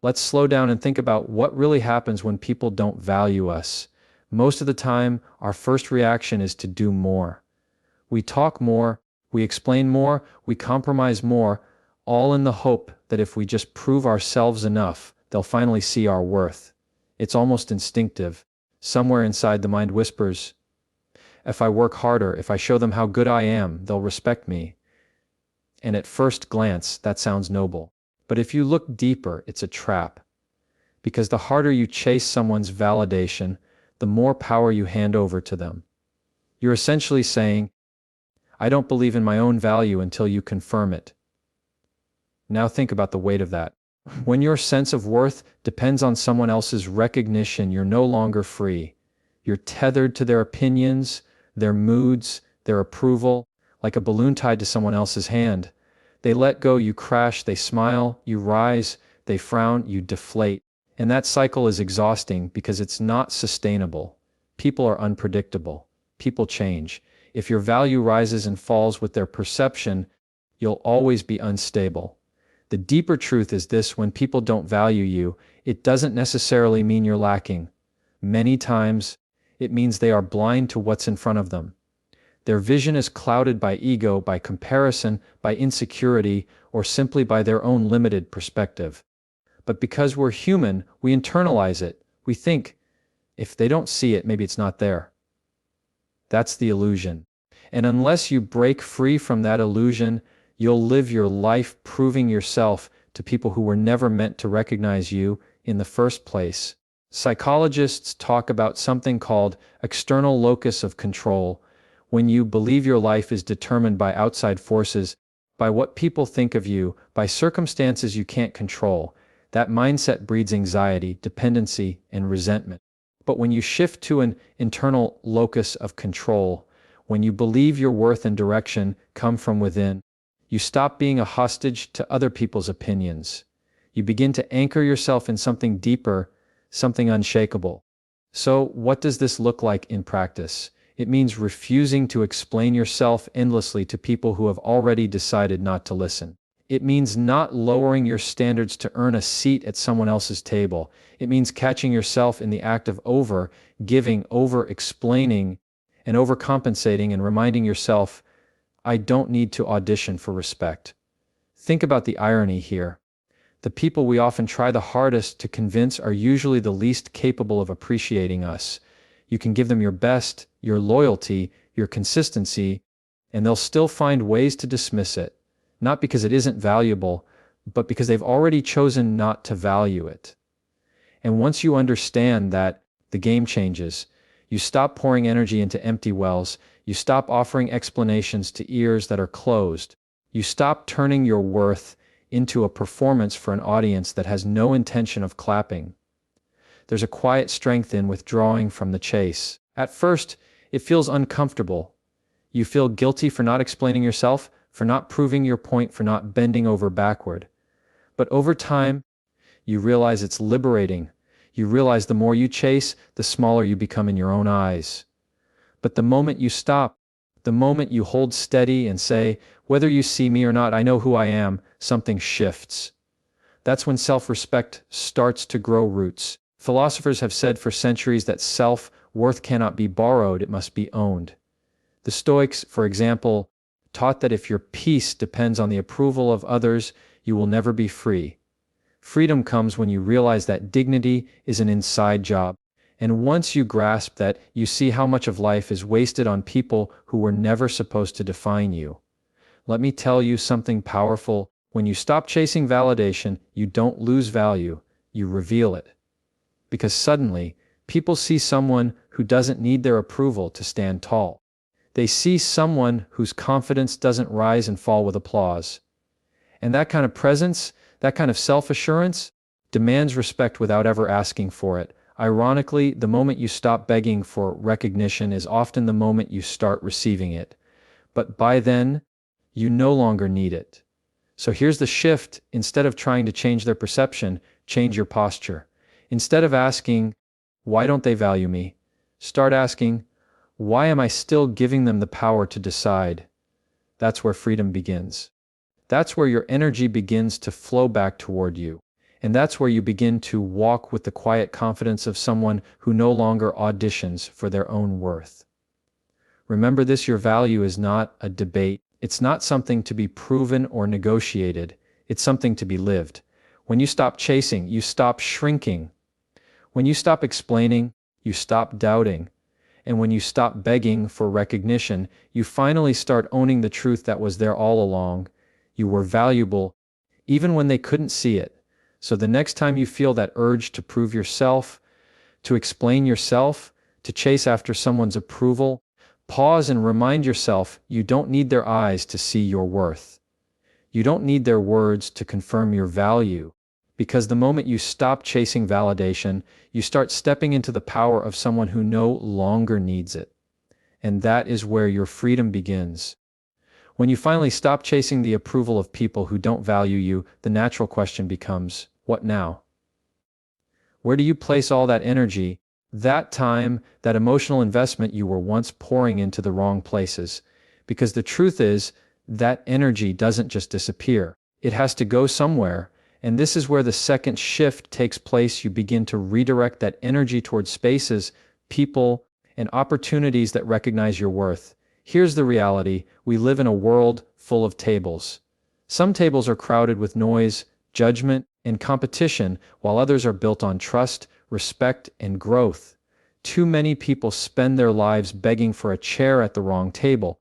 Let's slow down and think about what really happens when people don't value us. Most of the time, our first reaction is to do more. We talk more, we explain more, we compromise more, all in the hope that if we just prove ourselves enough, they'll finally see our worth. It's almost instinctive. Somewhere inside the mind whispers, if I work harder, if I show them how good I am, they'll respect me. And at first glance, that sounds noble. But if you look deeper, it's a trap. Because the harder you chase someone's validation, the more power you hand over to them. You're essentially saying, I don't believe in my own value until you confirm it. Now think about the weight of that. When your sense of worth depends on someone else's recognition, you're no longer free. You're tethered to their opinions, their moods, their approval, like a balloon tied to someone else's hand. They let go, you crash, they smile, you rise, they frown, you deflate. And that cycle is exhausting because it's not sustainable. People are unpredictable. People change. If your value rises and falls with their perception, you'll always be unstable. The deeper truth is this: when people don't value you, it doesn't necessarily mean you're lacking. Many times, it means they are blind to what's in front of them. Their vision is clouded by ego, by comparison, by insecurity, or simply by their own limited perspective. But because we're human, we internalize it. We think, if they don't see it, maybe it's not there. That's the illusion. And unless you break free from that illusion, you'll live your life proving yourself to people who were never meant to recognize you in the first place. Psychologists talk about something called external locus of control. When you believe your life is determined by outside forces, by what people think of you, by circumstances you can't control, that mindset breeds anxiety, dependency, and resentment. But when you shift to an internal locus of control, when you believe your worth and direction come from within, you stop being a hostage to other people's opinions. You begin to anchor yourself in something deeper, something unshakable. So, what does this look like in practice? It means refusing to explain yourself endlessly to people who have already decided not to listen. It means not lowering your standards to earn a seat at someone else's table. It means catching yourself in the act of over-giving, over-explaining, and overcompensating, and reminding yourself, I don't need to audition for respect. Think about the irony here. The people we often try the hardest to convince are usually the least capable of appreciating us. You can give them your best, your loyalty, your consistency, and they'll still find ways to dismiss it. Not because it isn't valuable, but because they've already chosen not to value it. And once you understand that, the game changes. You stop pouring energy into empty wells. You stop offering explanations to ears that are closed. You stop turning your worth into a performance for an audience that has no intention of clapping. There's a quiet strength in withdrawing from the chase. At first, it feels uncomfortable. You feel guilty for not explaining yourself, for not proving your point, for not bending over backward. But over time, you realize it's liberating. You realize the more you chase, the smaller you become in your own eyes. But the moment you stop, the moment you hold steady and say, whether you see me or not, I know who I am, something shifts. That's when self-respect starts to grow roots. Philosophers have said for centuries that self-worth cannot be borrowed, it must be owned. The Stoics, for example, taught that if your peace depends on the approval of others, you will never be free. Freedom comes when you realize that dignity is an inside job. And once you grasp that, you see how much of life is wasted on people who were never supposed to define you. Let me tell you something powerful. When you stop chasing validation, you don't lose value, you reveal it. Because suddenly, people see someone who doesn't need their approval to stand tall. They see someone whose confidence doesn't rise and fall with applause. And that kind of presence, that kind of self-assurance, demands respect without ever asking for it. Ironically, the moment you stop begging for recognition is often the moment you start receiving it. But by then, you no longer need it. So here's the shift. Instead of trying to change their perception, change your posture. Instead of asking, why don't they value me? Start asking, why am I still giving them the power to decide? That's where freedom begins. That's where your energy begins to flow back toward you. And that's where you begin to walk with the quiet confidence of someone who no longer auditions for their own worth. Remember this: your value is not a debate. It's not something to be proven or negotiated. It's something to be lived. When you stop chasing, you stop shrinking. When you stop explaining, you stop doubting. And when you stop begging for recognition, you finally start owning the truth that was there all along. You were valuable, even when they couldn't see it. So the next time you feel that urge to prove yourself, to explain yourself, to chase after someone's approval, pause and remind yourself you don't need their eyes to see your worth. You don't need their words to confirm your value. Because the moment you stop chasing validation, you start stepping into the power of someone who no longer needs it. And that is where your freedom begins. When you finally stop chasing the approval of people who don't value you, the natural question becomes, what now? Where do you place all that energy, that time, that emotional investment you were once pouring into the wrong places? Because the truth is, that energy doesn't just disappear. It has to go somewhere. And this is where the second shift takes place. You begin to redirect that energy towards spaces, people, and opportunities that recognize your worth. Here's the reality: we live in a world full of tables. Some tables are crowded with noise, judgment, and competition, while others are built on trust, respect, and growth. Too many people spend their lives begging for a chair at the wrong table.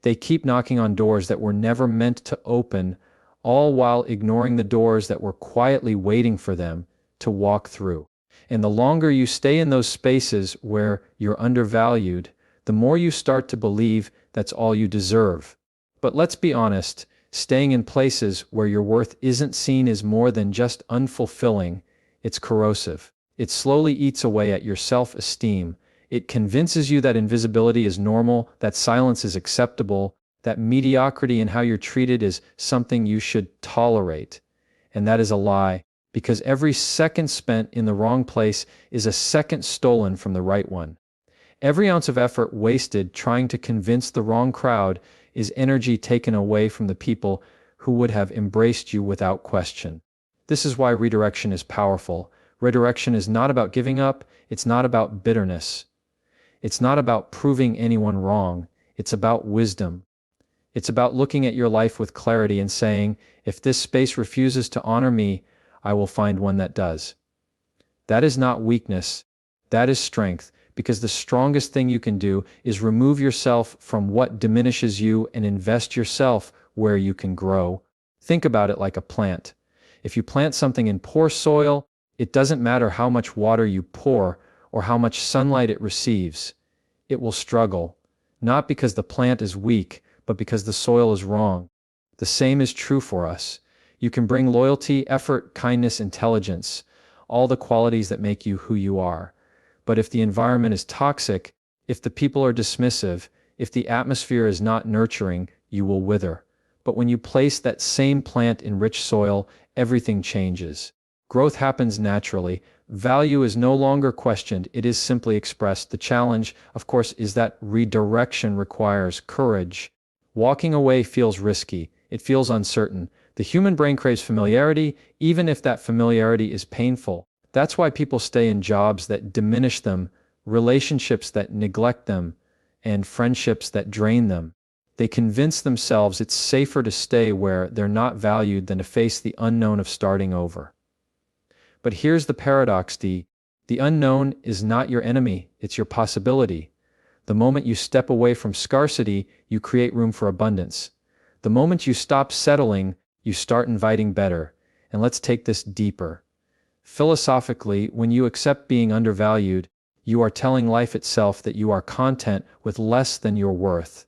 They keep knocking on doors that were never meant to open, all while ignoring the doors that were quietly waiting for them to walk through. And the longer you stay in those spaces where you're undervalued, the more you start to believe that's all you deserve. But let's be honest, staying in places where your worth isn't seen is more than just unfulfilling. It's corrosive. It slowly eats away at your self-esteem. It convinces you that invisibility is normal, that silence is acceptable, that mediocrity in how you're treated is something you should tolerate. And that is a lie, because every second spent in the wrong place is a second stolen from the right one. Every ounce of effort wasted trying to convince the wrong crowd is energy taken away from the people who would have embraced you without question. This is why redirection is powerful. Redirection is not about giving up. It's not about bitterness. It's not about proving anyone wrong. It's about wisdom. It's about looking at your life with clarity and saying, if this space refuses to honor me, I will find one that does. That is not weakness. That is strength. Because the strongest thing you can do is remove yourself from what diminishes you and invest yourself where you can grow. Think about it like a plant. If you plant something in poor soil, it doesn't matter how much water you pour or how much sunlight it receives. It will struggle, not because the plant is weak, but because the soil is wrong. The same is true for us. You can bring loyalty, effort, kindness, intelligence, all the qualities that make you who you are. But if the environment is toxic, if the people are dismissive, if the atmosphere is not nurturing, you will wither. But when you place that same plant in rich soil, everything changes. Growth happens naturally. Value is no longer questioned, it is simply expressed. The challenge, of course, is that redirection requires courage. Walking away feels risky. It feels uncertain. The human brain craves familiarity, even if that familiarity is painful. That's why people stay in jobs that diminish them, relationships that neglect them, and friendships that drain them. They convince themselves it's safer to stay where they're not valued than to face the unknown of starting over. But here's the paradox, the unknown is not your enemy, it's your possibility. The moment you step away from scarcity, you create room for abundance. The moment you stop settling, you start inviting better. And let's take this deeper. Philosophically, when you accept being undervalued, you are telling life itself that you are content with less than your worth.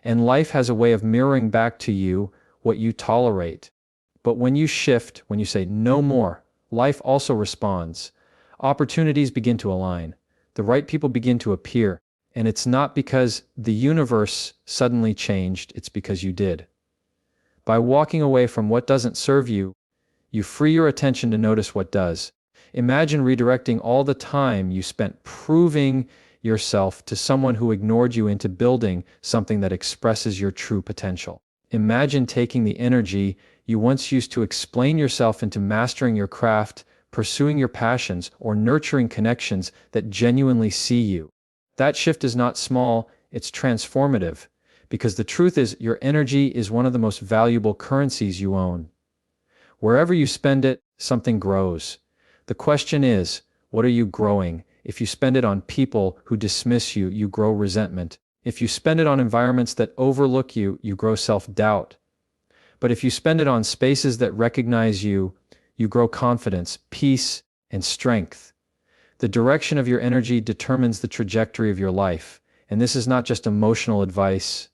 And life has a way of mirroring back to you what you tolerate. But when you shift, when you say no more, life also responds. Opportunities begin to align. The right people begin to appear. And it's not because the universe suddenly changed, it's because you did. By walking away from what doesn't serve you, you free your attention to notice what does. Imagine redirecting all the time you spent proving yourself to someone who ignored you into building something that expresses your true potential. Imagine taking the energy you once used to explain yourself into mastering your craft, pursuing your passions, or nurturing connections that genuinely see you. That shift is not small, it's transformative, because the truth is your energy is one of the most valuable currencies you own. Wherever you spend it, something grows. The question is, what are you growing? If you spend it on people who dismiss you, you grow resentment. If you spend it on environments that overlook you, you grow self-doubt. But if you spend it on spaces that recognize you, you grow confidence, peace, and strength. The direction of your energy determines the trajectory of your life, and this is not just emotional advice,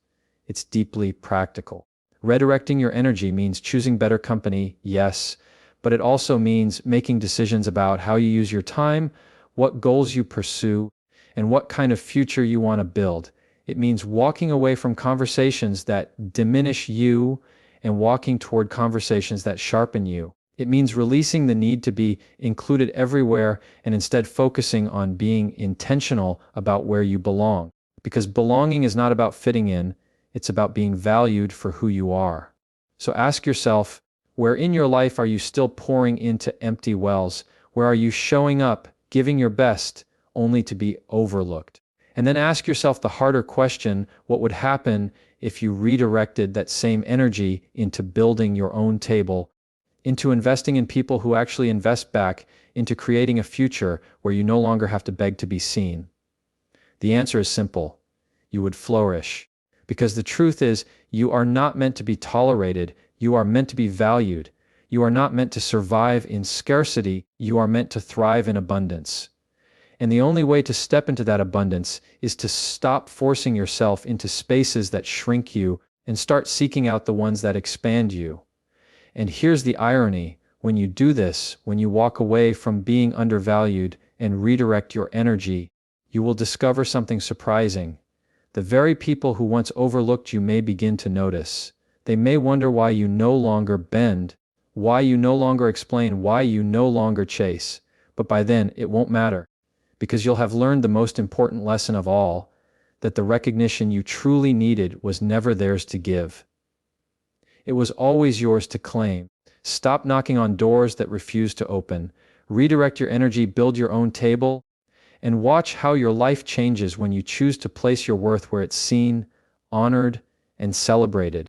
it's deeply practical. Redirecting your energy means choosing better company, yes, but it also means making decisions about how you use your time, what goals you pursue, and what kind of future you want to build. It means walking away from conversations that diminish you and walking toward conversations that sharpen you. It means releasing the need to be included everywhere and instead focusing on being intentional about where you belong. Because belonging is not about fitting in, it's about being valued for who you are. So ask yourself, where in your life are you still pouring into empty wells? Where are you showing up, giving your best, only to be overlooked? And then ask yourself the harder question, what would happen if you redirected that same energy into building your own table, into investing in people who actually invest back, into creating a future where you no longer have to beg to be seen? The answer is simple. You would flourish. Because the truth is, you are not meant to be tolerated, you are meant to be valued. You are not meant to survive in scarcity, you are meant to thrive in abundance. And the only way to step into that abundance is to stop forcing yourself into spaces that shrink you and start seeking out the ones that expand you. And here's the irony, when you do this, when you walk away from being undervalued and redirect your energy, you will discover something surprising. The very people who once overlooked you may begin to notice. They may wonder why you no longer bend, why you no longer explain, why you no longer chase. But by then, it won't matter. Because you'll have learned the most important lesson of all, that the recognition you truly needed was never theirs to give. It was always yours to claim. Stop knocking on doors that refuse to open. Redirect your energy, build your own table, and watch how your life changes when you choose to place your worth where it's seen, honored, and celebrated.